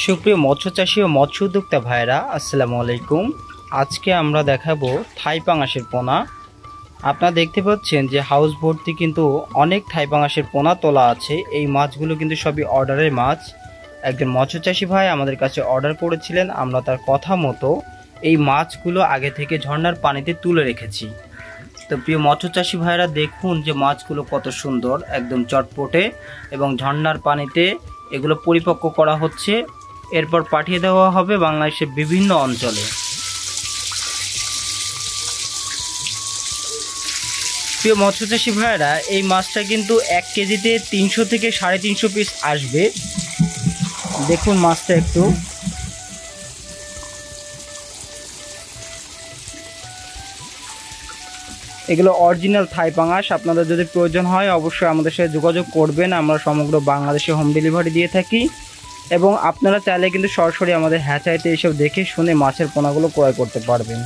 সুপ্রিয় মৎস্য চাষী ও মৎস্য উদ্যোক্তা ভাইরা, আসসালামু আলাইকুম। আজকে আমরা দেখাবো থাই পাঙাশের পোনা। আপনারা দেখতে পাচ্ছেন যে হাউস ভর্তি কিন্তু অনেক থাই পাঙাশের পোনা তোলা আছে। এই মাছগুলো কিন্তু সবই অর্ডারের মাছ। একজন মৎস্য চাষী ভাই আমাদের কাছে অর্ডার করেছিলেন, আমরা তার কথা মতো এই মাছগুলো আগে থেকে ঝর্ণার পানিতে তুলে রেখেছি। তো প্রিয় মৎস্য চাষী ভাইরা, দেখুন যে মাছগুলো কত সুন্দর, একদম চটপটে, এবং ঝর্ণার পানিতে এগুলো পরিপক্ক করা হচ্ছে। এরপর পাঠিয়ে দেওয়া হবে বাংলাদেশের বিভিন্ন অঞ্চলে। প্রিয় মৎস্য চাষী ভাইরা, এই মাছটা কিন্তু 1 কেজিতে 300 থেকে 350 পিস আসবে। দেখুন মাছটা একটু, এগুলো অরিজিনাল থাই পাঙাশ। আপনাদের যদি প্রয়োজন হয় অবশ্যই আমাদের সাথে যোগাযোগ করবেন। আমরা সমগ্র বাংলাদেশে হোম ডেলিভারি দিয়ে থাকি, এবং আপনারা চাইলে কিন্তু সরাসরি আমাদের হ্যাচারিতে এসব দেখে শুনে মাছের পোনাগুলো ক্রয় করতে পারবেন।